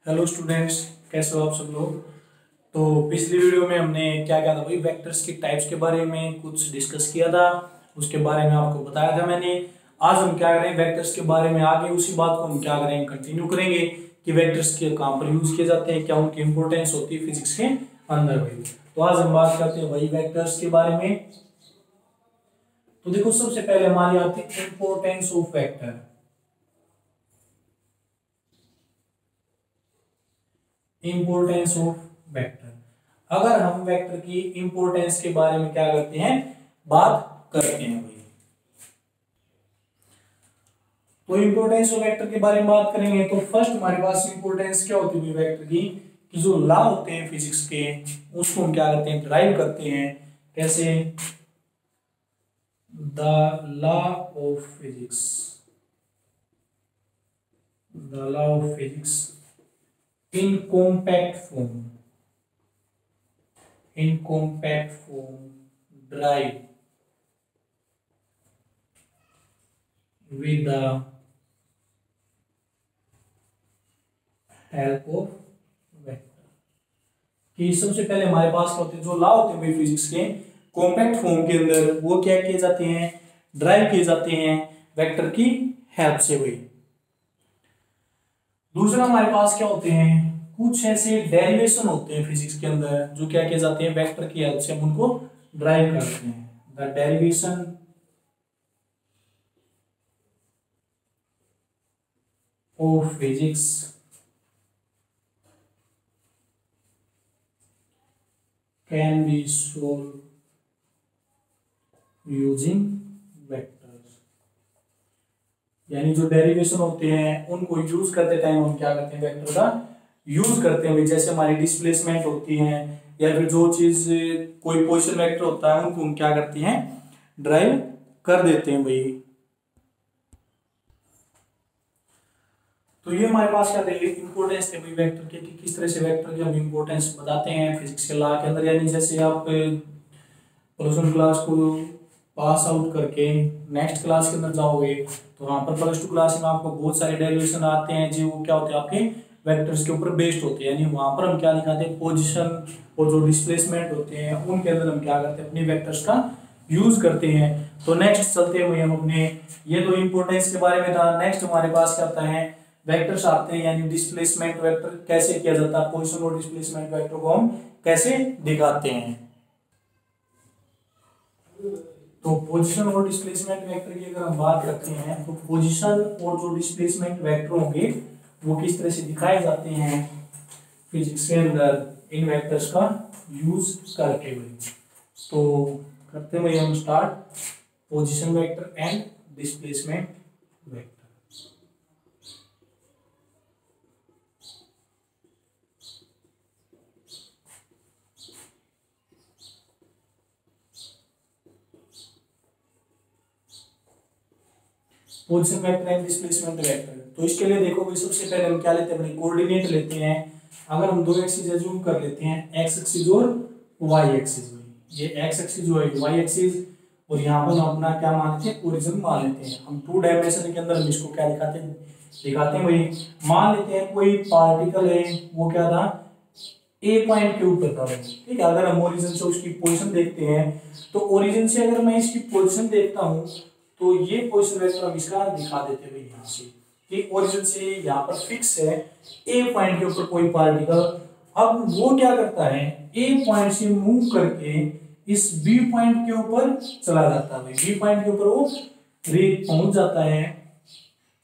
Hello students, कैसे हो आप सब लोग। तो पिछली वीडियो में हमने क्या किया था भाई, वेक्टर्स की टाइप्स के बारे में कुछ डिस्कस किया था, उसके बारे में आपको बताया था मैंने। आज हम क्या करें, वेक्टर्स के बारे में आगे उसी बात को हम क्या करेंगे, कंटिन्यू करेंगे कि वेक्टर्स के कहाँ पर यूज किए जाते हैं, क्या उनकी इंपॉर्टेंस होती है फिजिक्स के अंदर भाई। तो आज हम बात करते हैं भाई वेक्टर्स के बारे में। तो देखो, सबसे पहले हमारी आती है importance of vector. Importance of vector, अगर हम वेक्टर की इंपॉर्टेंस के बारे में क्या करते हैं, बात करते हैं भाई। तो इंपॉर्टेंस ऑफ वेक्टर के बारे में बात करेंगे तो फर्स्ट हमारे पास इंपॉर्टेंस क्या होती है वेक्टर की, कि जो लॉ होते हैं फिजिक्स के उसको हम क्या करते हैं, ड्राइव करते हैं। कैसे? The law of physics, the law of physics in compact form, in compact form drive with the help of vector। कि सबसे पहले हमारे पास क्या होते हैं, जो लॉ होते हैं भाई फिजिक्स के कॉम्पैक्ट फॉर्म के अंदर, वो क्या किए जाते हैं, ड्राइव किए जाते हैं वेक्टर की हेल्प से भाई। दूसरा हमारे पास क्या होते हैं, कुछ ऐसे डेरिवेशन होते हैं फिजिक्स के अंदर जो क्या किए जाते हैं, वेक्टर की हेल्प से हम उनको ड्राइव करते हैं। The derivation of physics can be solve using vectors. यानी जो डेरिवेशन होते हैं उनको यूज करते टाइम हम क्या करते हैं, वेक्टर का यूज करते हैं। जैसे हमारी डिस्प्लेसमेंट होती है या फिर जो चीज कोई पोजीशन वेक्टर होता है उनको हम क्या करते हैं, ड्राइव कर देते हैं भाई। तो ये हमारे पास क्या थे, इंपॉर्टेंस थे भाई वेक्टर के, कि किस तरह से वेक्टर की हम इंपॉर्टेंस बताते हैं फिजिक्स के लॉ के अंदर। यानी जैसे आप प्लस वन क्लास को पास आउट करके नेक्स्ट क्लास के अंदर जाओगे तो वहां पर प्लस टू क्लास में आपको बहुत सारे डेरिवेशन आते हैं जी, वो क्या होते हैं, आपके वेक्टर्स के ऊपर बेस्ड होते हैं। यानी वहां पर हम क्या दिखाते हैं, पोजीशन और जो डिस्प्लेसमेंट होते हैं उनके अंदर हम क्या करते हैं, अपने वेक्टर्स का यूज करते हैं। तो नेक्स्ट चलते हुए हम अपने, ये तो इंपॉर्टेंस के बारे में था। नेक्स्ट हमारे पास क्या आता है, वेक्टर्स आते हैं, यानी डिस्प्लेसमेंट वेक्टर कैसे किया जाता है, पोजीशन और डिस्प्लेसमेंट वेक्टर को हम कैसे दिखाते हैं। तो पोजीशन और डिस्प्लेसमेंट वेक्टर की अगर हम बात करते हैं तो पोजीशन और जो डिस्प्लेसमेंट वेक्टर होंगे वो किस तरह से दिखाए जाते हैं फिजिक्स के अंदर, इन वेक्टर्स का यूज करके हुए। तो करते हुए हम start position vector and displacement vector. Position vector and displacement vector, तो इसके लिए देखो भाई, सबसे पहले हम क्या लेते हैं, अपने कोऑर्डिनेट लेते हैं। अगर हम दो एक्सिस अज्यूम कर लेते हैं, एक्स एक्सिस और वाई एक्सिस। ये एक्स एक्सिस जो है वाई एक्सिस, और यहाँ पर हम अपना क्या मानते हैं, ओरिजिन मान लेते हैं। हम टू डायमेंशन के अंदर हम इसको क्या दिखाते हैं भाई, मान लेते हैं कोई पार्टिकल है, वो क्या था, ए पॉइंट के ऊपर था भाई। ठीक है, अगर हम ओरिजिन से उसकी पोजीशन देखते हैं तो ओरिजिन से अगर मैं इसकी पोजीशन देखता हूँ तो ये पोजीशन वेक्टर हम इसका दिखा देते हैं यहाँ से, कि ओरिजिन से यहाँ पर फिक्स है ए पॉइंट के ऊपर कोई पार्टिकल। अब वो क्या करता है, ए पॉइंट से मूव करके इस बी पॉइंट के ऊपर चला जाता है। बी पॉइंट के ऊपर वो पहुंच जाता है।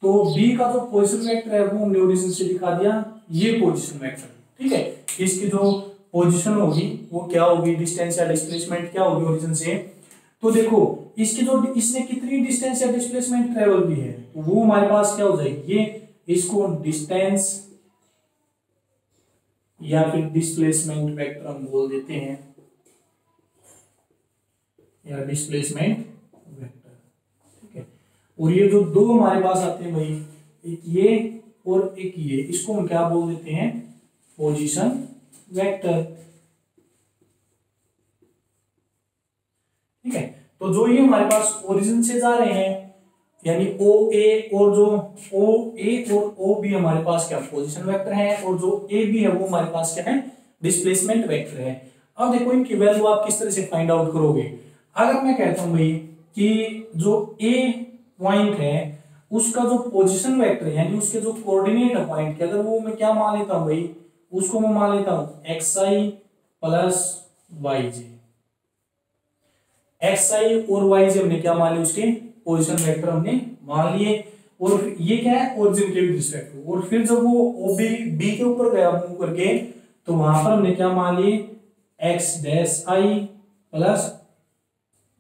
तो बी का जो पोजीशन वेक्टर है वो हमने ओरिजिन से दिखा दिया, ये पोजीशन वेक्टर। ठीक है, इसकी जो पोजीशन होगी वो क्या होगी, डिस्टेंस या डिस्प्लेसमेंट क्या होगी ओरिजिन से। तो देखो, इसकी जो इसने कितनी डिस्टेंस या डिस्प्लेसमेंट ट्रेवल की है, तो वो हमारे पास क्या हो जाएगी, ये इसको डिस्टेंस या फिर डिस्प्लेसमेंट वेक्टर हम बोल देते हैं, या डिस्प्लेसमेंट वेक्टर। ठीक है, और ये जो दो हमारे पास आते हैं भाई, एक ये और एक ये, इसको हम क्या बोल देते हैं, पोजीशन वेक्टर। ठीक है, तो जो ये हमारे पास ओरिजिन से जा रहे हैं यानी ओ ए और जो ओ ए और ओ बी हमारे पास क्या पोजीशन वेक्टर है, और जो ए बी है वो हमारे पास क्या है डिस्प्लेसमेंट वेक्टर है। अब देखो इनकी वैल्यू आप किस तरह से फाइंड आउट करोगे। अगर मैं कहता हूं भाई कि जो ए पॉइंट है उसका जो पोजीशन वेक्टर है यानी उसके जो कोऑर्डिनेट है पॉइंट के, अगर वो मैं क्या मान लेता हूं भाई, उसको मैं मान लेता हूं x i plus Y J. X आई और वाई जे हमने क्या मान लिया, उसके पोजीशन वेक्टर हमने मान लिए, और ये क्या है ओरिजिन के रिस्पेक्ट में। और फिर जब वो ओबी बी के ऊपर गया मूव करके, तो वहां पर हमने क्या मान लिए एक्स डैश आई प्लस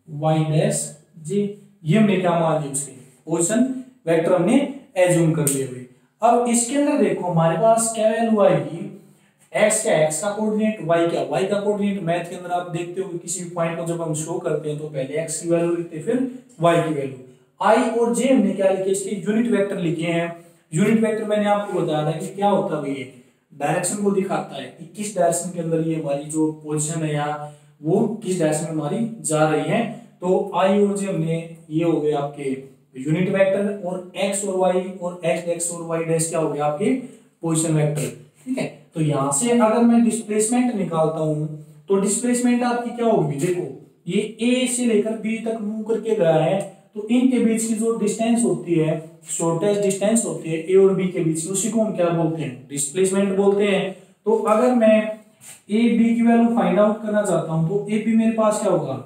वाई डैश जी, ये हमने क्या मान लिया उसके पोजीशन वेक्टर हमने एज्यूम कर लिए हुए। अब इसके अंदर देखो हमारे पास क्या वैल्यू आएगी, एक्स क्या एक्स का कोऑर्डिनेट, वाई क्या वाई का कोऑर्डिनेट। मैथ के अंदर आप देखते हो कि किसी भी पॉइंट को जब हम शो करते हैं तो पहले एक्स की वैल्यू लिखते हैं फिर वाई की वैल्यू। आई और जे हमने क्या लिखे, इसके यूनिट वेक्टर लिखे हैं। यूनिट वेक्टर मैंने आपको बताया था कि क्या होता है, ये डायरेक्शन को दिखाता है कि किस डायरेक्शन के अंदर ये हमारी जो पोजीशन है यहाँ वो किस डायरेक्शन में हमारी जा रही है। तो आई और जे हमने ये हो गए आपके यूनिट वेक्टर, और एक्स और वाई और एक्स और वाई डैश क्या हो गया आपके पोजीशन वेक्टर। ठीक है, तो यहां से अगर मैं डिस्प्लेसमेंट निकालता हूं तो डिस्प्लेसमेंट आपकी क्या होगी, देखो ये ए से लेकर बी तक मूव करके गया है, तो इनके बीच की जो डिस्टेंस होती है, शॉर्टेस्ट डिस्टेंस होती है ए और बी के बीच की, उसी को हम क्या बोलते हैं डिस्प्लेसमेंट बोलते हैं। तो अगर मैं ए बी की वैल्यू फाइंड आउट करना चाहता हूं तो ए बी मेरे पास क्या होगा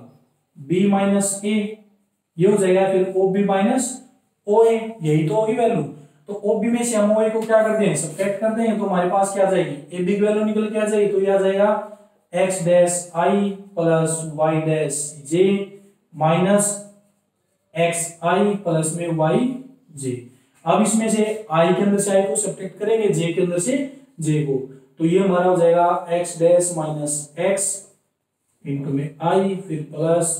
बी माइनस ए, ये हो जाएगा फिर ओ बी माइनस ओ ए, यही तो होगी वैल्यू। तो ओ बी में से हम ओ ए को क्या करते हैं सब्ट्रैक्ट करते हैं, तो हमारे पास क्या आ जाएगी ए बी की वैल्यू निकल के आ जाएगी, तो ये आ जाएगा x dash I plus Y dash j minus x i plus में वाई जे। अब इसमें से आई के अंदर से आई को सब्ट्रैक्ट करेंगे, जे के अंदर से जे को, तो ये हमारा हो जाएगा x dash minus x into में आई फिर plus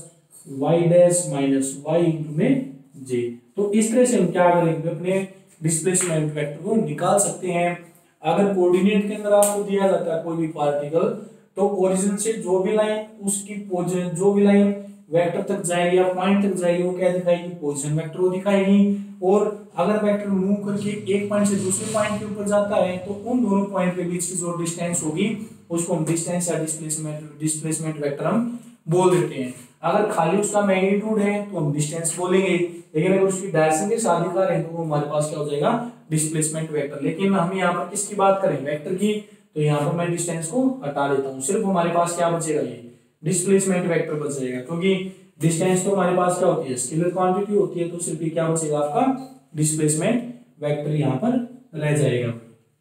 Y dash minus y into में जे। तो इस तरह से हम क्या करेंगे अपने डिस्प्लेसमेंट वेक्टर को निकाल सकते हैं। अगर कोऑर्डिनेट के अंदर आपको दिया जाता है कोई भी पार्टिकल, तो ओरिजिन से जो भी लाइन उसकी पोजीशन, जो भी लाइन वेक्टर तक जाएगी या पॉइंट तक जाएगी वो क्या दिखाएगी पोजीशन वेक्टर को दिखाएगी। और अगर वेक्टर मूव करके एक पॉइंट से दूसरे पॉइंट के ऊपर जाता है तो उन दोनों पॉइंट के बीच की जो डिस्टेंस होगी उसको हम डिस्टेंस या डिस्प्लेसमेंट वेक्टर हम बोल देते हैं। अगर खाली उसका मैग्नीट्यूड है तो हम डिस्टेंस बोलेंगे, लेकिन अगर उसकी डायरेक्शन के साथ दिखा रहे हैं तो वो हमारे पास क्या हो जाएगा डिस्प्लेसमेंट वेक्टर। लेकिन हम यहाँ पर किसकी बात करें वेक्टर की, तो यहाँ पर मैं डिस्टेंस को हटा देता हूँ, सिर्फ हमारे पास क्या बचेगा ये डिस्प्लेसमेंट वेक्टर बच जाएगा, क्योंकि डिस्टेंस तो हमारे पास क्या होती है स्केलर क्वांटिटी होती है, तो सिर्फ क्या बचेगा आपका डिस्प्लेसमेंट वेक्टर यहाँ पर रह जाएगा।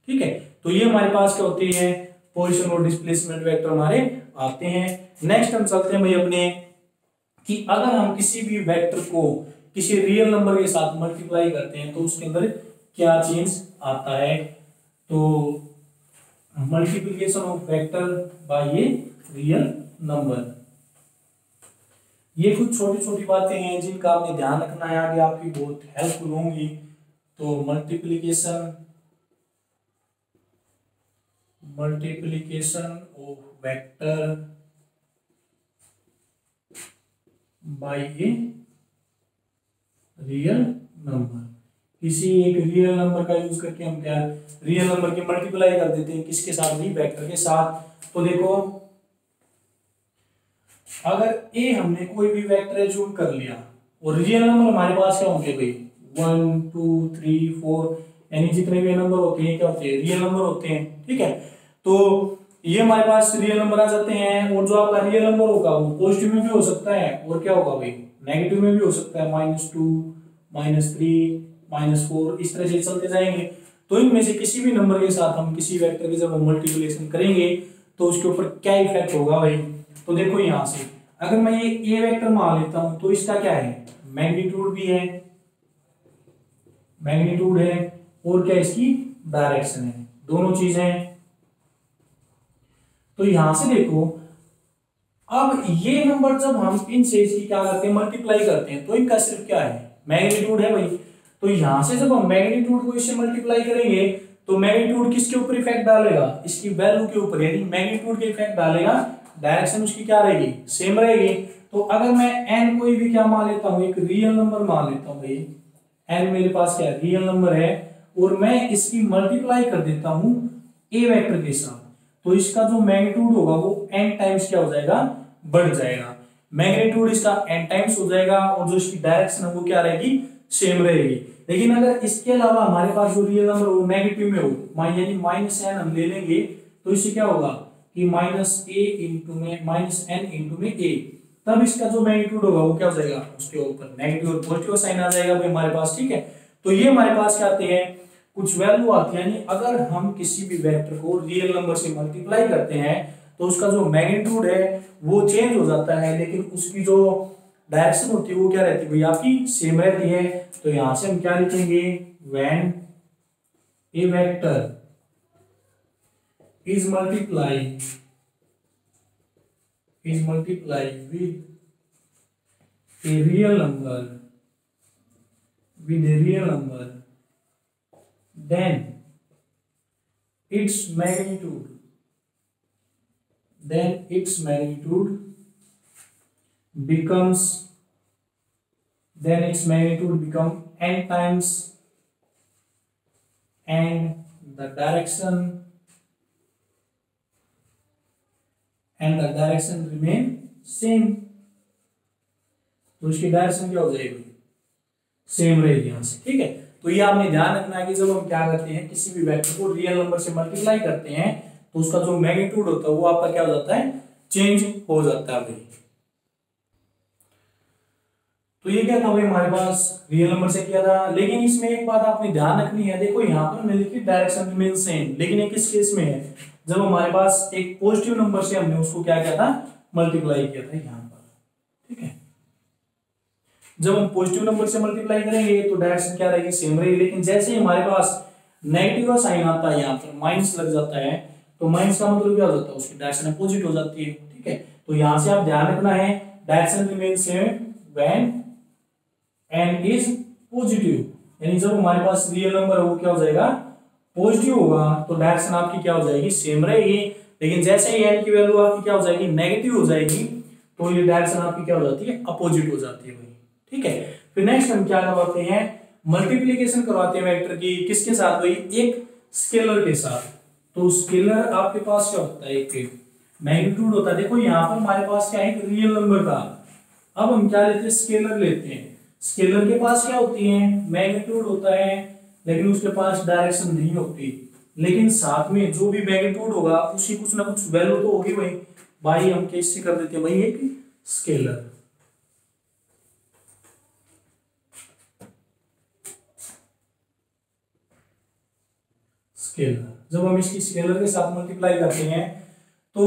ठीक है, तो ये हमारे पास क्या होती है पोजीशन और डिस्प्लेसमेंट वेक्टर हमारे आते हैं। नेक्स्ट हम चलते हैं भाई अपने कि अगर हम किसी भी वेक्टर को किसी रियल नंबर के साथ मल्टीप्लाई करते हैं तो उसके अंदर क्या चेंज आता है। तो multiplication of vector by a real number, ये कुछ छोटी छोटी बातें हैं जिनका आपने ध्यान रखना है, आगे आपकी बहुत हेल्पफुल होंगी। तो multiplication of vector by a real number, किसी एक रियल नंबर का यूज करके हम क्या रियल नंबर की मल्टीप्लाई कर देते हैं किसके साथ भी वेक्टर के साथ। तो देखो अगर ए हमने कोई भी वेक्टर एज्यूम कर लिया और रियल नंबर हमारे पास क्या होंगे भाई 1 2 3 4 यानी जितने भी नंबर होते हैं क्या होते हैं रियल नंबर होते हैं। ठीक है, तो ये हमारे पास रियल नंबर आ जाते हैं, और जो आपका रियल नंबर होगा वो पॉजिटिव में भी हो सकता है और क्या होगा भाई नेगेटिव में भी हो सकता है, -2 -3 -4 इस तरह से चलते जाएंगे। तो इनमें से किसी भी नंबर के साथ हम किसी वेक्टर के जब हम मल्टीप्लिकेशन करेंगे तो उसके ऊपर क्या इफेक्ट होगा भाई। तो देखो यहां से अगर मैं ये ए वेक्टर मान लेता हूं तो इसका क्या है मैग्नीट्यूड भी है, मैग्नीट्यूड है और क्या इसकी डायरेक्शन है, दोनों चीजें हैं। तो यहां से देखो अब ये नंबर जब हम इनसे इसकी क्या करते हैं मल्टीप्लाई करते हैं तो इनका सिर्फ क्या है मैग्नीट्यूड है भाई। तो यहां से जब हम मैग्नीट्यूड को इससे मल्टीप्लाई करेंगे तो मैग्नीट्यूड किसके ऊपर इफेक्ट डालेगा इसकी वैल्यू के ऊपर, यानी मैग्नीट्यूड के इफेक्ट डालेगा, डायरेक्शन उसकी क्या रहेगी सेम रहेगी। तो अगर मैं n कोई भी क्या मान लेता हूं एक रियल नंबर मान लेता हूं भाई n मेरे पास क्या है, रियल नंबर है, और मैं इसकी मल्टीप्लाई कर देता हूं a वेक्टर के साथ, तो इसका जो मैग्नीट्यूड होगा वो n टाइम्स क्या हो जाएगा, बढ़ जाएगा। मैग्नीट्यूड इसका n टाइम्स हो जाएगा और जो इसकी डायरेक्शन है वो क्या रहेगी, सेम रहेगी। लेकिन अगर इसके अलावा हमारे पास जो रियल नंबर हो नेगेटिव में हो, यानी माइनस एन हम ले लेंगे, तो इससे क्या होगा कि माइनस एन इंटू में ए, तब इसका जो मैग्नीट्यूड होगा वो क्या हो जाएगा, उसके ऊपर नेगेटिव और पॉजिटिव साइन आ जाएगा भाई हमारे पास। ठीक है, तो ये हमारे पास क्या आते हैं, कुछ वैल्यू आती है, यानी अगर हम किसी भी वेक्टर को रियल नंबर से मल्टीप्लाई करते हैं तो उसका जो मैग्नीट्यूड है वो चेंज हो जाता है, लेकिन उसकी जो डायरेक्शन होती है वो क्या रहती है भाई, आपकी सेम रहती है। तो यहां से हम क्या लिखेंगे, when a vector is multiplied with a real number then its magnitude becomes n times, and the direction remain same। तो इसकी डायरेक्शन क्या हो जाएगी, सेम रहेगी यहां से। ठीक है, तो ये आपने ध्यान रखना है कि जब हम क्या करते हैं, किसी भी वेक्टर को रियल नंबर से मल्टीप्लाई करते हैं तो उसका जो मैग्नीट्यूड होता है वो आपका क्या हो जाता है, चेंज हो जाता है भाई। तो ये क्या था भाई, हमारे पास रियल नंबर से किया था। लेकिन इसमें एक बात आपने ध्यान रखनी है, देखो यहाँ पर हमने लिखी डायरेक्शन रिमेन सेम, लेकिन ये किस केस में है, जब हमारे पास एक पॉजिटिव नंबर से हमने उसको क्या किया था, मल्टीप्लाई किया था यहाँ पर। ठीक है, जब हम पॉजिटिव नंबर से मल्टीप्लाई करेंगे तो डायरेक्शन क्या रहेगी, सेम रहेगी। लेकिन जैसे ही हमारे पास नेगेटिव का साइन आता है, यहाँ पर माइनस लग जाता है, तो माइनस का मतलब क्या हो जाता है, उसकी डायरेक्शन अपोजिट हो जाती है। ठीक है, तो यहां से आप ध्यान रखना है, direction remain same when n is positive, यानी जब हमारे पास रियल नंबर है वो क्या हो जाएगा, पॉजिटिव होगा, तो डायरेक्शन आपकी क्या हो जाएगी, सेम रहेगी। लेकिन जैसे ही n की वैल्यू आपकी क्या हो जाएगी, नेगेटिव हो जाएगी, तो ये डायरेक्शन आपकी क्या हो जाती है, अपोजिट हो जाती है भाई। ठीक है, फिर नेक्स्ट हम क्या करवाते हैं, मल्टीप्लिकेशन करवाते हैं वेक्टर की, किसके साथ भाई, एक स्केलर के साथ। तो स्केलर आपके पास क्या होता है, एक मैग्नीट्यूड होता है। देखो यहाँ पर हमारे पास क्या है, एक रियल नंबर था, अब हम क्या लेते हैं, स्केलर लेते हैं। स्केलर के पास क्या होती है, मैग्नीट्यूड होता है, लेकिन उसके पास डायरेक्शन नहीं होती। लेकिन साथ में जो भी मैग्नीट्यूड होगा उसकी कुछ ना कुछ वैल्यू तो होगी भाई हम कैसे कर देते हैं भाई, एक स्केलर। स्केलर, जब हम इसकी स्केलर के साथ मल्टीप्लाई करते हैं तो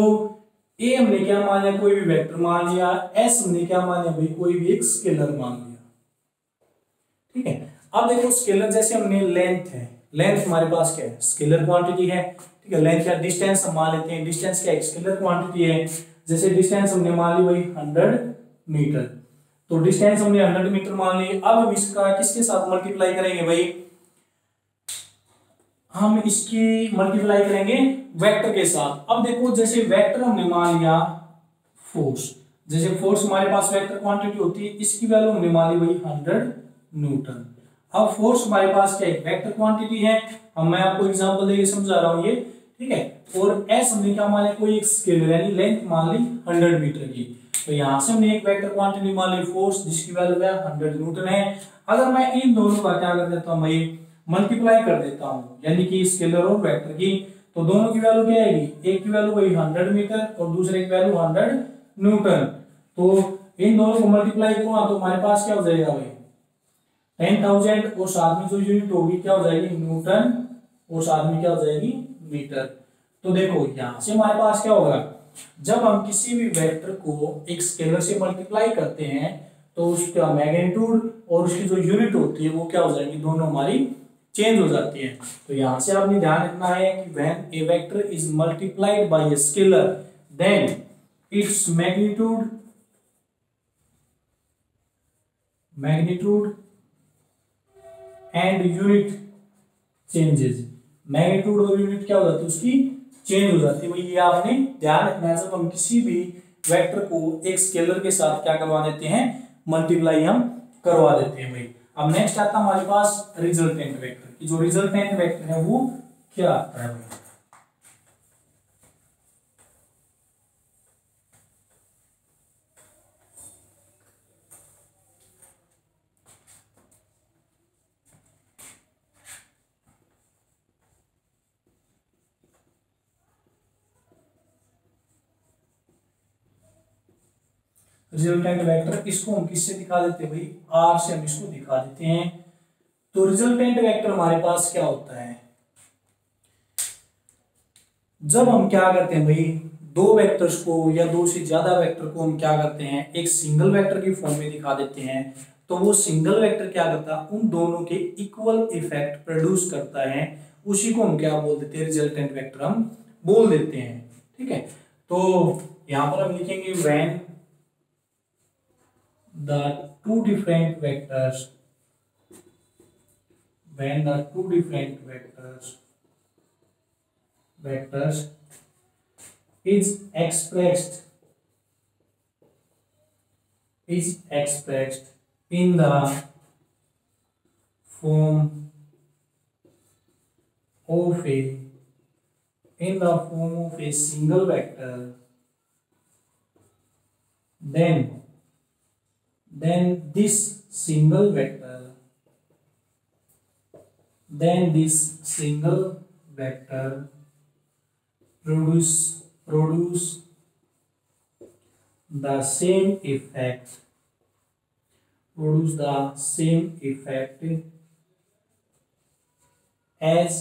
ए हमने क्या मान लिया, कोई भी वेक्टर मान लिया, एस हमने क्या मान लिया भाई, कोई भी एक स्केलर मान लिया। ठीक है, अब देखो स्केलर जैसे हमने लेंथ है, लेंथ हमारे पास क्या है, स्केलर क्वांटिटी है। ठीक है, लेंथ या डिस्टेंस हम मान लेते हैं, डिस्टेंस क्या है, स्केलर क्वांटिटी है। जैसे डिस्टेंस हमने मान ली भाई 100 मीटर, तो डिस्टेंस हमने 100 मीटर मान ली। अब हम इसका किसके साथ मल्टीप्लाई करेंगे भाई, हम इसकी मल्टीप्लाई करेंगे वेक्टर के साथ। अब देखो जैसे वेक्टर हमने मान लिया फोर्स, जैसे फोर्स हमारे पास वेक्टर क्वांटिटी होती है, इसकी वैल्यू हमने मान ली भाई 100 न्यूटन। अब फोर्स हमारे पास क्या है, वेक्टर क्वांटिटी है, अब मैं आपको एग्जांपल देके समझा रहा हूं ये। ठीक है, और एस हमने क्या मान लिया, कोई एक स्केलर यानी लेंथ मान ली 100 मीटर की, तो यहां से हमने एक वेक्टर क्वांटिटी मान ली फोर्स, जिसकी वैल्यू है 100 न्यूटन है। अगर मैं इन दोनों का क्या कर देता हूं भाई, मल्टीप्लाई कर देता हूं, यानी कि स्केलर और वेक्टर की, तो दोनों की वैल्यू क्या आएगी, एक की वैल्यू वही 100 मीटर और दूसरे की वैल्यू 100 न्यूटन। तो इन दोनों को मल्टीप्लाई करूंगा तो हमारे पास क्या हो जाएगा भाई 10,000, और साथ में जो यूनिट होगी क्या हो जाएगी, न्यूटन, और साथ में क्या हो जाएगी, मीटर। तो देखो यहां से हमारे पास क्या होगा, जब हम किसी भी वेक्टर को एक स्केलर से मल्टीप्लाई करते हैं तो उसका मैग्नीट्यूड और उसकी जो यूनिट होती है वो क्या हो जाएगी, दोनों हमारी चेंज हो जाती है। तो यहां से आपने ध्यान रखना है कि when a vector is multiplied by a scalar then its magnitude and unit changes. Magnitude और यूनिट क्या हो जाती है, उसकी चेंज हो जाती है। भाई ये आपने ध्यान रखना है, जब हम किसी भी वेक्टर को एक स्केलर के साथ क्या करवा देते हैं, मल्टीप्लाई हम करवा देते हैं भाई। अब नेक्स्ट आता है हमारे पास रिजल्टेंट वेक्टर कि जो रिजल्टेंट वेक्टर है वो क्या आता है भाई। रिजल्टेंट वेक्टर इसको हम किससे दिखा देते हैं भाई, आर से हम इसको दिखा देते हैं। तो रिजल्टेंट वेक्टर हमारे पास क्या होता है, जब हम क्या करते हैं भाई, दो वेक्टर्स को या दो से ज्यादा वेक्टर को हम क्या करते हैं, एक सिंगल वेक्टर की फॉर्म में दिखा देते हैं, तो वो सिंगल वेक्टर क्या करता है, उन दोनों के इक्वल इफेक्ट प्रोड्यूस करता है, उसी को हम क्या बोल देते हैं, रिजल्टेंट वेक्टर हम बोल देते हैं। ठीक है, तो यहां पर हम लिखेंगे when the two different vectors is expressed in the form of a single vector, then this single vector produce the same effect as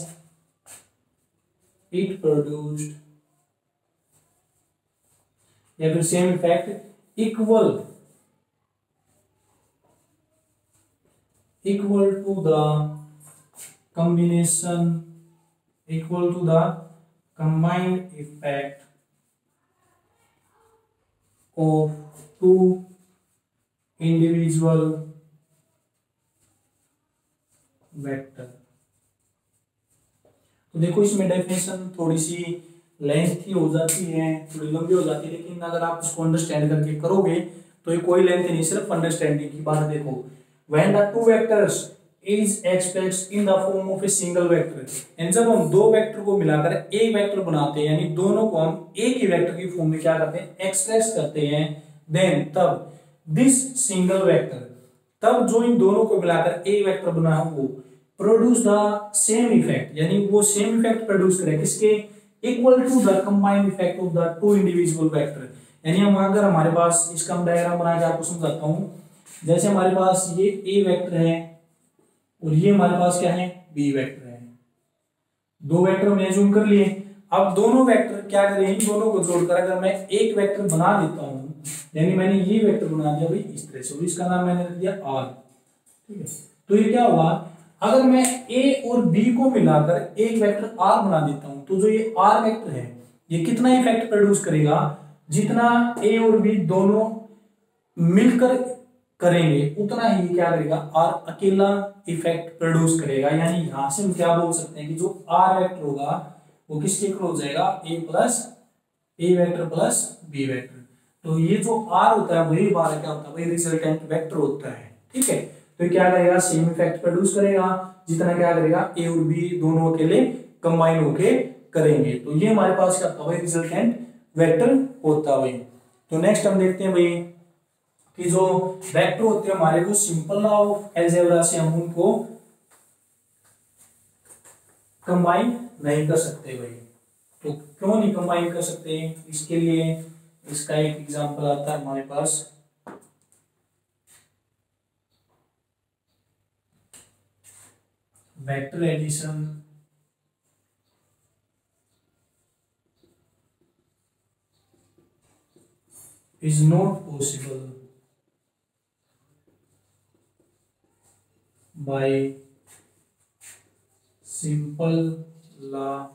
it produced, या फिर same effect equal to the combined effect of two individual vector. तो देखो इसमें definition थोड़ी सी lengthy हो जाती है, थोड़ी लंबी हो जाती है, लेकिन अगर आप इसको अंडरस्टैंड करके करोगे तो ये कोई लेंथ नहीं, सिर्फ अंडरस्टैंडिंग की बात। देखो when the two vectors is expressed in the form of a single vector, and जब हम दो वेक्टर को मिलाकर एक वेक्टर बनाते हैं, यानी दोनों को हम एक ही वेक्टर की फॉर्म में क्या करते हैं, एक्सप्रेस करते हैं, देन तब दिस सिंगल वेक्टर, तब जो इन दोनों को मिलाकर एक वेक्टर बना वो प्रोड्यूस द सेम इफेक्ट, यानी वो सेम इफेक्ट प्रोड्यूस करे किसके, equal to the combined effect of the two individual vector. यानी हम अगर हमारे पास इसका हम डायग्राम बना के आपको समझाता हूं, जैसे हमारे पास ये ए वेक्टर है और ये हमारे पास क्या है, बी वेक्टर है, दो वेक्टर हमने अज्यूम कर लिए। अब दोनों वेक्टर क्या करें, इन दोनों को जोड़कर अगर मैं एक वेक्टर बना देता हूं, यानी मैंने ये वेक्टर बना दिया भाई इस तरह से, इसका नाम मैंने रख दिया आर। ठीक है, तो ये क्या हुआ, अगर मैं ए और बी को मिलाकर एक वेक्टर आर बना देता हूं, तो जो ये आर वेक्टर है ये कितना इफेक्ट प्रोड्यूस करेगा, जितना ए और बी दोनों मिलकर करेंगे उतना ही क्या करेगा, आर अकेला इफेक्ट प्रोड्यूस करेगा। यानी यहां से हम क्या बोल सकते हैं कि जो आर वेक्टर होगा वो किसके इक्वल हो जाएगा, ए वेक्टर प्लस बी वेक्टर। तो ये जो आर होता है वही हमारा क्या होता है भाई, रिजल्टेंट वेक्टर होता है। ठीक है, तो क्या करेगा, सेम इफेक्ट प्रोड्यूस करेगा, जितना क्या करेगा ए और बी दोनों अकेले कंबाइन होके करेंगे। तो ये हमारे पास क्या होता है भाई, रिजल्टेंट वेक्टर होता है भाई। तो नेक्स्ट हम देखते हैं भाई कि जो वेक्टर होते हैं हमारे को सिंपल लॉ ऑफ अलजेब्रा से हम उनको कंबाइन नहीं कर सकते भाई। तो क्यों नहीं कंबाइन कर सकते, इसके लिए इसका एक एग्जांपल आता है हमारे पास, vector addition is not possible by simple law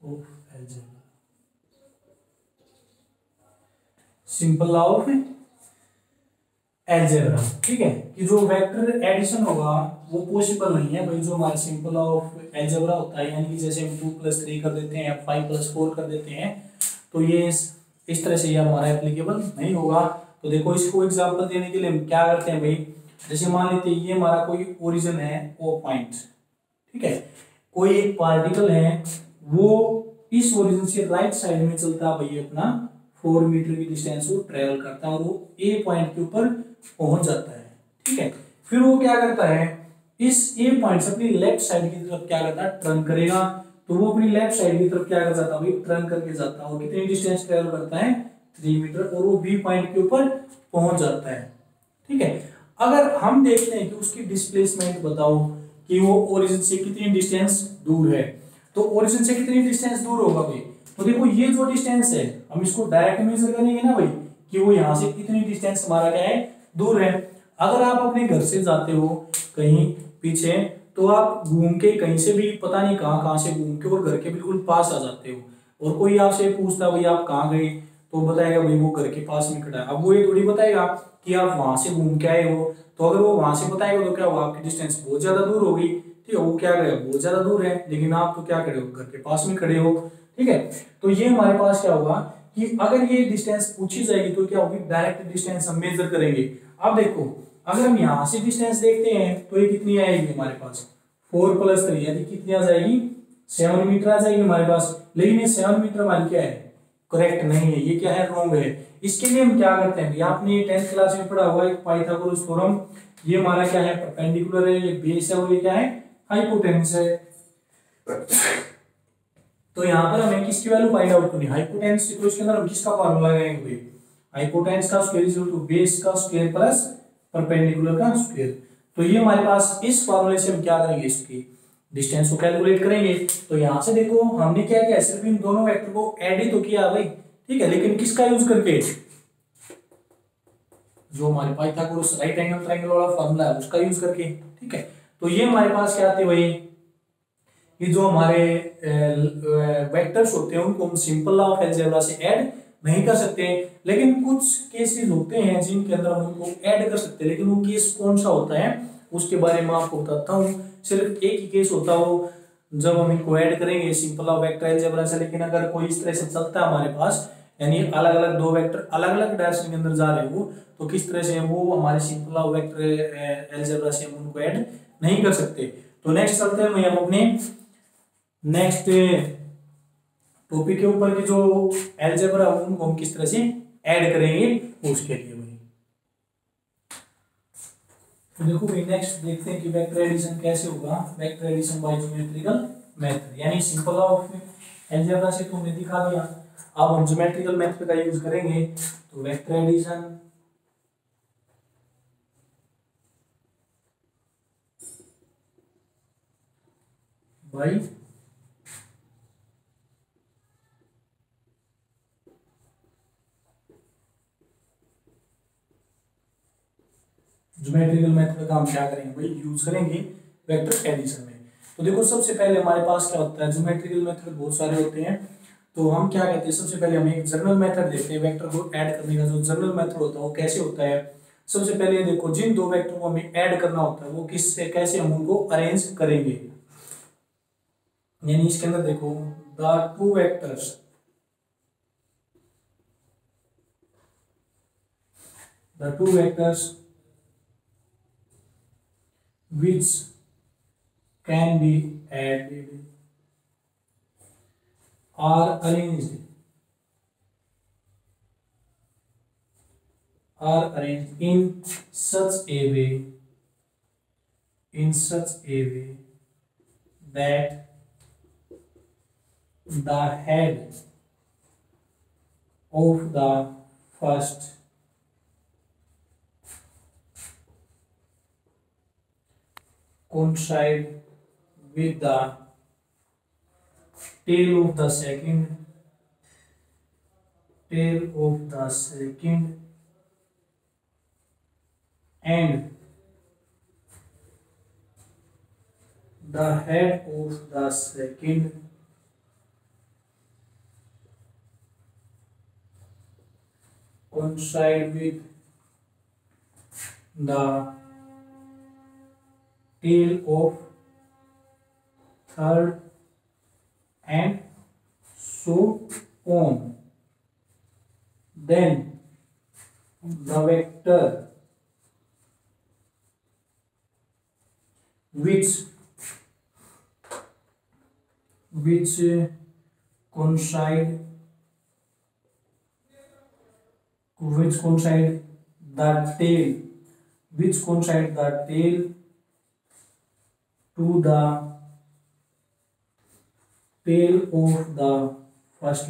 of algebra। Simple law of algebra, ठीक है, कि जो वेक्टर एडिशन होगा वो पॉसिबल नहीं है भाई। जो हमारा सिंपल लॉ ऑफ एल्जेब्रा होता है, यानी कि जैसे हम 2+3 कर देते हैं, 5+4 कर देते हैं, तो ये इस तरह से ये हमारा एप्लीकेबल नहीं होगा। तो देखो इसको एग्जांपल देने के लिए हम क्या करते हैं भाई, जैसे मान लेते हैं ये हमारा कोई ओरिजिन है ओ पॉइंट, ठीक है, कोई एक पार्टिकल है वो इस ओरिजिन से राइट साइड में चलता है भाई अपना 4 मीटर की डिस्टेंस वो ट्रेवल करता है और वो ए पॉइंट के ऊपर पहुंच जाता है, ठीक है। फिर वो क्या करता है, इस ए पॉइंट से अपनी लेफ्ट साइड की तरफ क्या करता है, टर्न करेगा। तो वो अपनी लेफ्ट साइड की तरफ क्या कर जाता है भाई, टर्न करके जाता है और कितनी डिस्टेंस ट्रेवल करता है 3 मीटर और वो बी पॉइंट के ऊपर पहुंच जाता है, ठीक है। अगर हम देखते हैं कि उसकी डिस्प्लेसमेंट बताओ कि वो ओरिजिन से कितनी डिस्टेंस दूर है, तो ओरिजिन से कितनी डिस्टेंस दूर होगा भाई, तो देखो ये जो डिस्टेंस है हम इसको डायरेक्ट मेजर करेंगे ना भाई कि वो यहाँ से कितनी डिस्टेंस हमारा क्या है, दूर है। अगर आप अपने घर से जाते हो कहीं पीछे तो आप घूम के कहीं से भी पता नहीं कहाँ कहाँ से घूम के और घर के बिल्कुल पास आ जाते हो और कोई आपसे पूछता भाई आप कहाँ गए तो बताएगा भाई वो घर के पास में खड़ा है। अब वो ये थोड़ी बताएगा कि आप वहां से घूम के आए हो, तो अगर वो वहां से बताएगा तो क्या हुआ, आपकी डिस्टेंस बहुत ज्यादा दूर होगी, ठीक है, वो क्या करेगा बहुत ज्यादा दूर है लेकिन आप तो क्या खड़े हो, घर के पास में खड़े हो, ठीक है। तो ये हमारे पास क्या होगा कि अगर ये डिस्टेंस पूछी जाएगी तो क्या होगी, डायरेक्ट डिस्टेंस हम मेजर करेंगे। अब देखो अगर हम यहाँ से डिस्टेंस देखते हैं तो ये कितनी आएगी हमारे पास 4 + 3 यानी कितनी आ जाएगी 7 मीटर आ जाएगी हमारे पास। लेकिन ये 7 मीटर हमारी क्या है, करेक्ट नहीं है, ये क्या है, रॉन्ग है। इसके लिए हम क्या करते हैं, आपने 10th क्लास में पढ़ा हुआ एक पाइथागोरस थ्योरम, ये हमारा क्या है परपेंडिकुलर है, ये बेस है और ये क्या है हाइपोटेन्यूस है। तो यहाँ पर हमें किसकी वैल्यू फाइंड आउट करनी है, हाइपोटेन्यूस, तो इसके अंदर हम किसका फार्मूला लगाएंगे, हाइपोटेन्यूस का square is equal to base का स्क्वायर प्लस परपेंडिकुलर का स्क्वायर। तो ये हमारे पास इस फार्मूले से हम क्या करेंगे, इसकी डिस्टेंस को कैलकुलेट करेंगे। तो यहाँ से देखो हमने क्या किया, सिर्फ इन दोनों वेक्टर को ऐड ही तो किया भाई, ठीक है, लेकिन किसका यूज करके, जो हमारे पाइथागोरस राइट एंगल ट्रायंगल वाला फार्मूला है उसका यूज करके, ठीक है। तो ये हमारे पास क्या आते भाई, ये जो हमारे वेक्टर्स होते हैं उनको हम सिंपल लॉ ऑफ अलजेब्रा से ऐड नहीं कर सकते, लेकिन कुछ केसेस होते हैं जिनके अंदर हम उनको ऐड कर सकते हैं, लेकिन वो केस कौन सा होता है उसके बारे में आपको बताता हूँ। सिर्फ एक ही केस होता हो जब हम इनको ऐड करेंगे simple law of vector algebra से, लेकिन अगर कोई इस तरह से चलता है हमारे पास, यानी अलग अलग दो वेक्टर अलग अलग डायरेक्शन के अंदर जा रहे हो, तो किस तरह से वो हमारे simple law of vector algebra से हम उनको ऐड नहीं कर सकते। तो नेक्स्ट चलते हैं हम अपने नेक्स्ट टॉपिक के ऊपर की जो अलजेब्रा उनको हम किस तरह से ऐड करेंगे उसके लिए भाई। तो देखो भाई नेक्स्ट देखते हैं कि वेक्टर एडिशन कैसे होगा, vector addition by geometrical method, यानी सिंपल लॉ ऑफ अलजेब्रा से तो हमने दिखा दिया, अब हम ज्योमेट्रिकल मेथड का यूज करेंगे। तो vector addition by geometrical method का हम क्या करेंगे भाई, यूज करेंगे वेक्टर एडिशन में। तो देखो सबसे पहले हमारे पास क्या होता है, ज्योमेट्रिकल मेथड बहुत सारे होते हैं, तो हम क्या कहते हैं सबसे पहले हम एक जनरल मेथड देखते हैं वेक्टर को ऐड करने का। जो जनरल मेथड होता है वो कैसे होता है, सबसे पहले देखो जिन दो वेक्टर को हमें ऐड करना होता है वो किससे कैसे हम उनको अरेंज करेंगे, यानी इसके अंदर देखो the two vectors which can be added are arranged in such a way that the head of the first coincide with the tail of the second and the head of the second coincide with the tail of third and so on, then the vector which coincide the tail to the tail of the first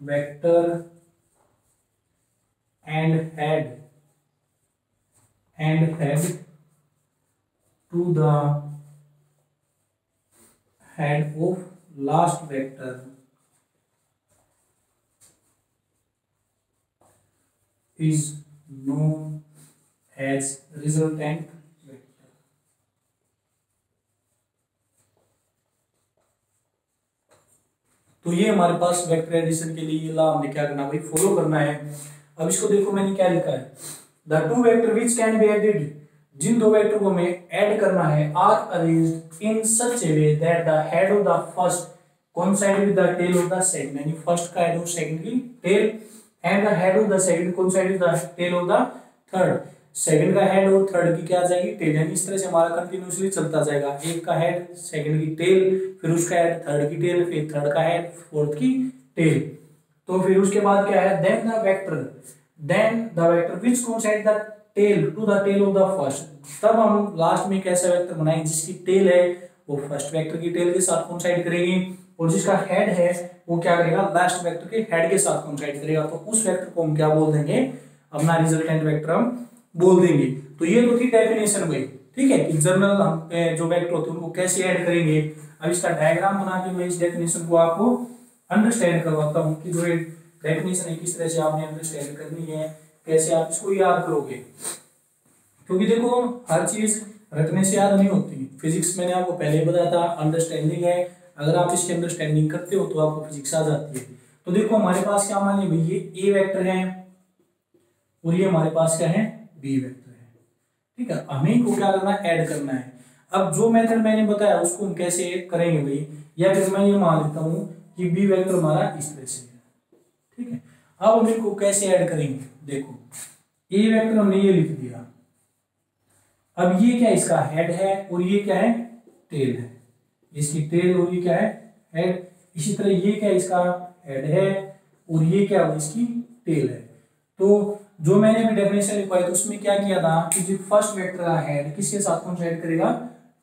vector and head to the head of last vector is known as resultant vector। तो ये हमारे पास vector addition के लिए ये ला हमने क्या करना भाई, फॉलो करना है। अब इसको देखो मैंने क्या लिखा है, the two vector which can be added, जिन दो वेक्टर को हमें ऐड करना है, are arranged in such a way that the head of the first coincide with the tail of the second, यानी फर्स्ट का हेड और सेकंड की tail, and the head of the second coincide with the tail of the third, second का head और third की क्या आ जाएगी, tell, यानी इस तरह से हमारा कंटिन्यूअसली चलता जाएगा, एक का हेड सेकंड की टेल, फिर उसका हेड थर्ड की टेल, फिर थर्ड का हेड फोर्थ की टेल। तो फिर उसके बाद क्या है, then the vector which coincide the tail to the tail of the first, तब हम लास्ट में एक ऐसा वेक्टर बनाएंगे जिसकी टेल है वो फर्स्ट वेक्टर की टेल के साथ कोइंसाइड करेगी, और जिसका हेड है वो क्या करेगा, लास्ट वेक्टर के हेड के साथ कोइंसाइड करेगा। तो उस वेक्टर को हम क्या बोल देंगे, अपना रिजल्टेंट वेक्टर हम बोल देंगे। तो ये तो थी डेफिनेशन भाई, ठीक है, कि जनरल हम जो वेक्टर होते हैं उनको कैसे ऐड करेंगे। अब इसका डायग्राम बना के मैं इस डेफिनेशन को आपको अंडरस्टैंड करवाता हूँ कि जो डेफिनेशन है किस तरह से आपने अंडरस्टैंड करनी है, कैसे आप इसको याद करोगे। क्योंकि देखो हर चीज रटने से याद नहीं होती, फिजिक्स मैंने आपको पहले ही बताया था अंडरस्टैंडिंग है, अगर आप इसकी अंडरस्टैंडिंग करते हो तो आपको फिजिक्स आ जाती है। तो देखो हमारे पास क्या मान लीजिए भाई, ये ए वेक्टर है और ये हमारे पास क्या है, बी वेक्टर है, ठीक है। हमें इनको क्या करना है, ऐड करना है। अब जो मेथड मैंने बताया उसको हम कैसे करेंगे भाई, या फिर मैं ये मान लेता हूं कि बी वेक्टर हमारा इस तरह से है, ठीक है। अब हम इनको कैसे ऐड करेंगे, देखो ए वेक्टर हमने ये लिख दिया, अब ये क्या इसका हेड है और ये क्या है, टेल है, इसकी टेल और ये क्या है, हेड। इसी तरह ये क्या इसका हेड है और ये क्या इसकी टेल है। तो जो मैंने भी डेफिनेशन लिखवाई तो उसमें क्या किया था कि जो फर्स्ट वेक्टर का हेड किसके साथ कोइंसाइड करेगा,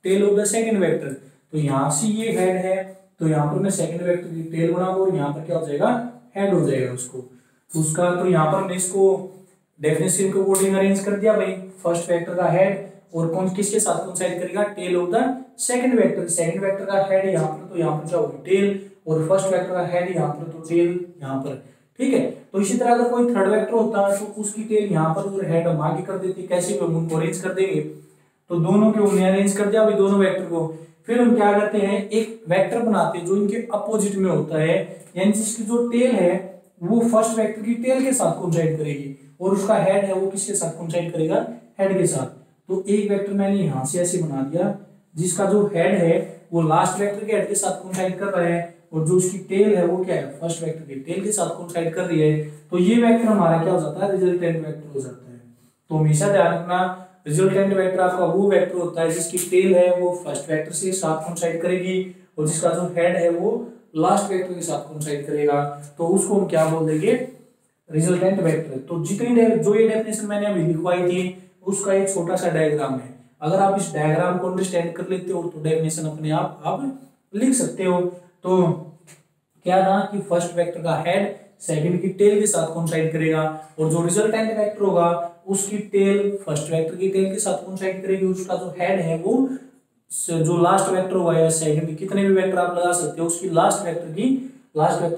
tail of the second vector. तो यहां से ये हेड है तो यहां पर मैं सेकंड वेक्टर की टेल बना दूं और यहां पर क्या हो जाएगा, हेड हो जाएगा उसको, उसका। तो यहां पर मैं इसको डेफिनेशन के अकॉर्डिंग अरेंज कर दिया भाई, फर्स्ट वेक्टर का हेड और कौन किसके साथ कोइंसाइड करेगा, tail of the second vector का हेड यहां पर, तो यहां पर क्या होगी टेल, और फर्स्ट वेक्टर का हेड यहां पर तो टेल यहां पर, ठीक है। तो इसी तरह अगर कोई थर्ड वेक्टर होता है तो उसकी टेल यहाँ पर और हेड हम आगे कर देते, कैसे भी हम उनको अरेंज कर देंगे। तो दोनों के हमने अरेंज कर दिया अभी दोनों वेक्टर को, फिर हम क्या करते हैं, एक वेक्टर बनाते हैं जो इनके अपोजिट में होता है, यानी जिसकी जो टेल है वो फर्स्ट वेक्टर की टेल के साथ कोइंसाइड करेगी और उसका हेड है वो किसके साथ कोइंसाइड करेगा, हेड के साथ। तो एक वेक्टर मैंने यहां से ऐसे बना दिया जिसका जो हेड है वो लास्ट वेक्टर के हेड के साथ कोइंसाइड कर रहा है, और जो उसकी टेल है वो क्या है, फर्स्ट वेक्टर की टेल के साथ कोइंसाइड कर रही है। तो ये वेक्टर हमारा क्या हो जाता है, रिजल्टेंट वेक्टर हो जाता है। तो हमेशा ध्यान रखना, रिजल्टेंट वेक्टर आपका वो वेक्टर होता है जिसकी टेल है वो फर्स्ट वेक्टर से साथ कोइंसाइड करेगी और जिसका जो हेड है वो लास्ट वेक्टर के साथ कोइंसाइड करेगा। तो उसको हम क्या बोल देंगे, रिजल्टेंट वेक्टर। तो जितनी जो ये डेफिनेशन मैंने अभी लिखवाई थी उसका एक छोटा सा डायग्राम है, अगर आप इस डायग्राम को अंडरस्टैंड कर लेते हो तो डेफिनेशन अपने आप लिख सकते हो। तो क्या था कि फर्स्ट वेक्टर का हेड सेकंड की टेल के साथ कोइंसाइड करेगा और जो रिजल्टेंट वेक्टर होगा उसकी टेल फर्स्ट वेक्टर की टेल के साथ कोइंसाइड करेगी, उसका जो हेड है वो जो लास्ट वेक्टर हुआ है सेकंड, कितने भी वेक्टर आप लगा सकते हो, उसकी लास्ट वेक्टर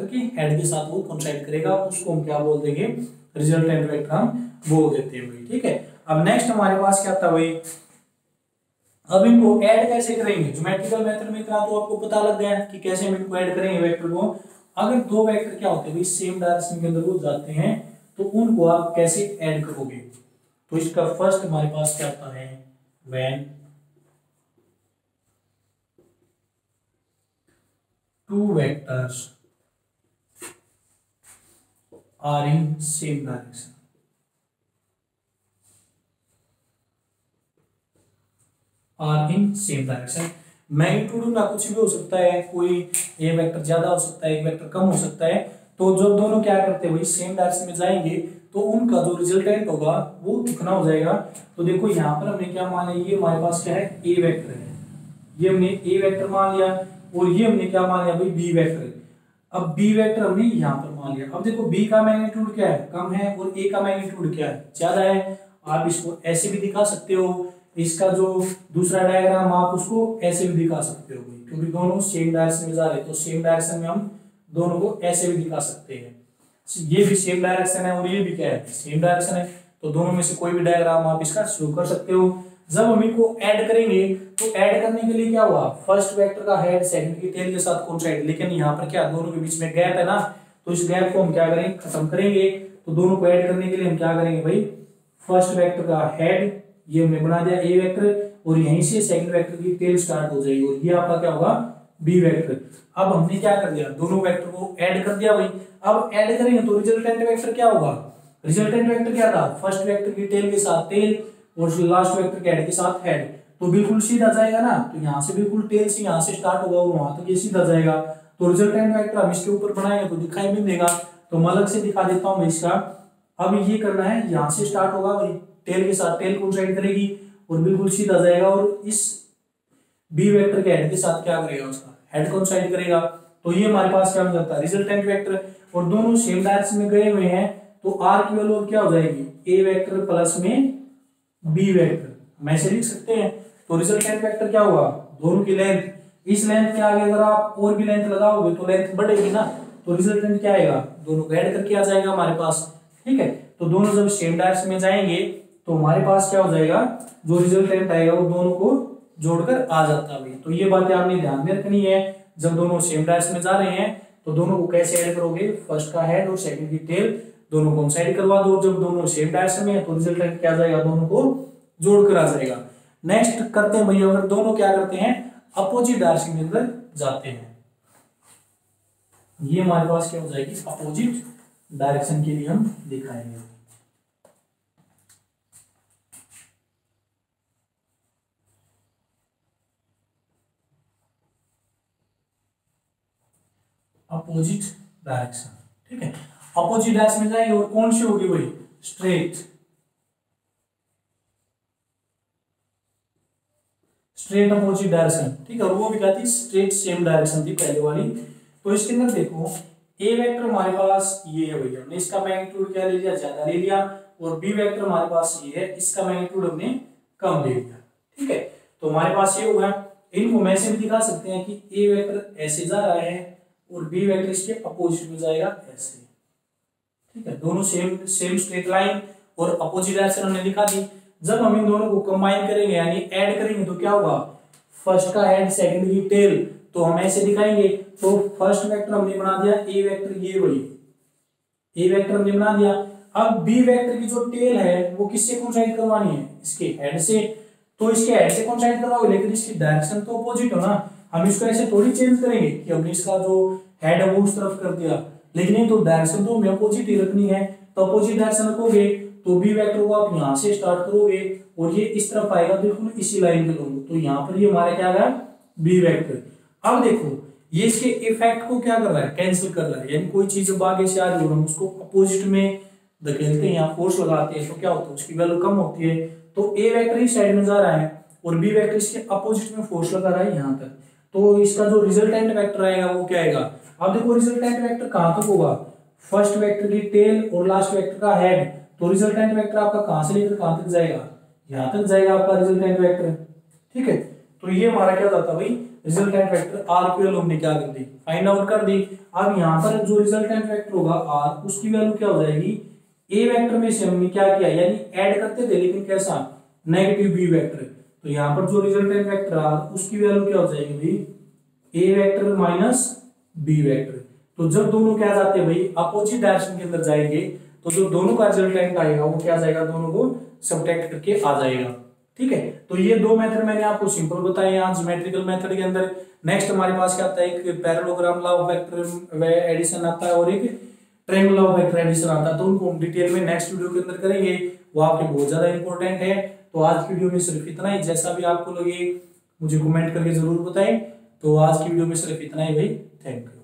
की हेड के साथ वो कोइंसाइड करेगा, उसको हम क्या बोल देंगे, रिजल्टेंट वेक्टर हम बोल देते हैं भाई, ठीक है। अब नेक्स्ट हमारे पास क्या था भाई, अब इनको ऐड कैसे करेंगे, ज्योमेट्रिकल मेथड में इतना तो आपको पता लग गया कि कैसे हम इनको ऐड करेंगे वेक्टर को। अगर दो वेक्टर क्या होते हैं भाई सेम डायरेक्शन के अंदर वो जाते हैं तो उनको आप कैसे ऐड करोगे। तो इसका फर्स्ट हमारे पास क्या आता है, when two vectors are in same direction, are in same direction. Magnitude ना कुछ भी हो सकता है, कोई ए वेक्टर ज्यादा हो सकता है, एक वेक्टर कम हो सकता है। तो जब दोनों क्या करते हैं वही सेम डायरेक्शन में जाएंगे तो उनका जो रिजल्टेंट होगा वो कितना हो जाएगा। तो देखो यहाँ पर हमने क्या मान लिया, ये हमारे पास क्या है ए वेक्टर है, ये हमने ए वेक्टर मान लिया, और ये हमने क्या मान लिया भाई बी वेक्टर। अब बी वेक्टर हमने यहाँ पर मान लिया। अब देखो बी का मैग्नीट्यूड क्या है, कम है, और ए का मैग्नीट्यूड क्या है, ज्यादा है। आप इसको ऐसे भी दिखा सकते हो, इसका जो दूसरा डायग्राम आप उसको ऐसे भी दिखा सकते हो, क्योंकि दोनों सेम डायरेक्शन में जा रहे हैं तो सेम डायरेक्शन में हम दोनों को ऐसे भी दिखा सकते हैं। ये भी सेम डायरेक्शन है और ये भी क्या है सेम डायरेक्शन है, तो दोनों में से कोई भी डायग्राम आप इसका शो कर सकते हो। जब हम इनको ऐड करेंगे तो ऐड करने के लिए क्या हुआ, फर्स्ट वेक्टर का हेड सेकंड की टेल के साथ कोइंसाइड, लेकिन यहाँ पर क्या दोनों के बीच में गैप है ना, तो इस गैप को हम क्या करेंगे खत्म करेंगे। तो दोनों को ऐड करने के लिए हम क्या करेंगे भाई, फर्स्ट वेक्टर का हेड ये हमने बना दिया ए वेक्टर, और यहीं से सेकंड वेक्टर की टेल स्टार्ट हो जाएगी, और ये आपका क्या होगा बी वेक्टर। अब हमने क्या कर दिया, दोनों वेक्टर को ऐड कर दिया भाई। अब ऐड करेंगे तो रिजल्टेंट वेक्टर क्या होगा, रिजल्टेंट वेक्टर क्या था, फर्स्ट वेक्टर की टेल के साथ टेल और लास्ट वेक्टर के हेड के साथ हेड, तो बिल्कुल सीधा जाएगा ना। तो यहाँ से बिल्कुल टेल से यहाँ से स्टार्ट होगा और वहां तक ये सीधा जाएगा। तो रिजल्टेंट वेक्टर हम इसके ऊपर बनाएंगे तो दिखाई भी देगा, तो मैं अलग से दिखा देता हूँ इसका। अब ये करना है, यहाँ से स्टार्ट होगा भाई, टेल के साथ टेल कोइंसाइड करेगी और बिल्कुल सीधा जाएगा, और इस बी वेक्टर के हेड के साथ क्या करेगा, उसका हेड कोइंसाइड करेगा। तो ये हमारे पास क्या हो जाता है रिजल्टेंट वेक्टर, और दोनों सेम डायरेक्शन में गए हुए हैं तो आर की वैल्यू क्या हो जाएगी, ए वेक्टर प्लस में बी वेक्टर, हम ऐसे लिख सकते हैं। तो रिजल्टेंट वेक्टर क्या हुआ, दोनों की लेंथ, इस लेंथ के आगे अगर आप और भी लेंथ लगाओगे तो लेंथ बढ़ेगी ना, तो रिजल्टेंट क्या आएगा, दोनों को ऐड करके आ जाएगा हमारे पास। ठीक है, तो दोनों जब सेम डायरेक्शन में जाएंगे तो हमारे पास क्या हो जाएगा, जो रिजल्टेंट आएगा वो दोनों को जोड़कर आ जाता है। तो ये बातें आपने ध्यान में रखनी है, जब दोनों सेम डायरेक्शन में जा रहे हैं तो दोनों को कैसे ऐड करोगे, फर्स्ट का हेड और सेकंड की टेल दोनों को साइड करवा दो। जब दोनों सेम डायरेक्शन में है तो रिजल्टेंट क्या जाएगा, दोनों को जोड़कर आ जाएगा। नेक्स्ट करते हैं भैया, अगर दोनों क्या करते हैं अपोजिट डायरेक्शन के अंदर जाते हैं, ये हमारे पास क्या हो जाएगी अपोजिट डायरेक्शन के लिए हम दिखाएंगे। अपोजिट डायरेक्शन, ठीक है, अपोजिट डायरेक्शन में जाएंगे और कौन सी होगी वही स्ट्रेट, स्ट्रेट अपोजिट डायरेक्शन। ठीक है, और वो भी क्या थी स्ट्रेट सेम डायरेक्शन थी पहले वाली। तो इसके अंदर देखो ए वेक्टर हमारे पास ये है भैया, हमने इसका मैग्नीट्यूड क्या ले लिया, ज्यादा ले लिया, और बी वेक्टर हमारे पास ये है, इसका मैग्नीट्यूड हमने कम ले लिया। ठीक है, तो हमारे पास ये होगा, इनको हम ऐसे भी दिखा सकते हैं कि ए वेक्टर ऐसे जा रहा है और बी वेक्टर इसके अपोजिट में जाएगा ऐसे। ठीक है, दोनों सेम स्ट्रेट लाइन और अपोजिट डायरेक्शन हमने दिखा दी। जब हम इन दोनों को कंबाइन करेंगे यानी ऐड करेंगे तो क्या होगा, फर्स्ट का हेड सेकंड की टेल, तो हम ऐसे दिखाएंगे। तो फर्स्ट वेक्टर हमने बना दिया ए वेक्टर, ये वही ए वेक्टर हमने बना दिया। अब बी वेक्टर की जो टेल है वो किससे कोइंसाइड करवानी है, इसके हेड से, तो इसके हेड से कोइंसाइड करवाओगे, लेकिन इसकी डायरेक्शन तो अपोजिट हो ना। हम इसको ऐसे थोड़ी चेंज करेंगे कि हमने इसका जो हेड है वो उस तरफ कर दिया, लेकिन ये तो डायरेक्शन तो हमें अपोजिट ही रखनी है। तो अपोजिट डायरेक्शन रखोगे तो बी वेक्टर को आप यहाँ से स्टार्ट करोगे और ये इस तरफ आएगा बिल्कुल इसी लाइन के लोग, तो यहाँ पर ये हमारा क्या आएगा बी वेक्टर। अब देखो ये इसके इफेक्ट को क्या कर रहा है, कैंसिल कर रहा है, यानी कोई चीज जब आगे से आ रही हो हम उसको अपोजिट में धकेलते हैं, यहाँ फोर्स लगाते हैं तो क्या होता है उसकी वैल्यू कम होती है। तो ए वेक्टर इस साइड में जा रहा है और बी वेक्टर इसके अपोजिट में फोर्स लगा रहा है यहाँ तक, तो इसका जो रिजल्टेंट वेक्टर आएगा वो क्या आएगा। अब देखो रिजल्टेंट वेक्टर कहाँ तक होगा, फर्स्ट वेक्टर की टेल और लास्ट वेक्टर का हेड, तो रिजल्टेंट वेक्टर आपका कहां से लेकर कहां तक जाएगा, यहां तक जाएगा आपका रिजल्टेंट वेक्टर। ठीक है, तो ये हमारा क्या होता है भाई रिजल्टेंट वेक्टर आर की वैल्यू हमने क्या कर दी, फाइंड आउट कर दी। अब यहाँ पर जो रिजल्टेंट वेक्टर होगा आर, उसकी वैल्यू क्या हो जाएगी, ए वेक्टर में से हमने क्या किया यानी ऐड करते थे, लेकिन कैसा नेगेटिव बी वेक्टर, तो यहाँ पर जो रिजल्टेंट वेक्टर आर उसकी वैल्यू क्या हो जाएगी भाई ए वेक्टर माइनस बी वेक्टर। तो जब दोनों क्या जाते हैं भाई अपोजिट डायरेक्शन के अंदर जाएंगे तो जो दोनों का रिजल्टेंट आएगा वो क्या जाएगा, दोनों को सब्ट्रैक्ट करके आ जाएगा। ठीक है, तो ये दो मेथड मैंने आपको सिंपल बताए यहाँ ज्योमेट्रिकल मेथड के अंदर। नेक्स्ट हमारे पास क्या आता है, एक parallelogram law of vector addition आता है और एक triangle law of vector addition आता है, तो उनको हम डिटेल में नेक्स्ट वीडियो के अंदर करेंगे, वो आपके बहुत ज्यादा इंपॉर्टेंट है। तो आज की वीडियो में सिर्फ इतना ही। जैसा भी आपको लगे मुझे कमेंट करके जरूर बताएं। तो आज की वीडियो में सिर्फ इतना ही भाई, थैंक यू।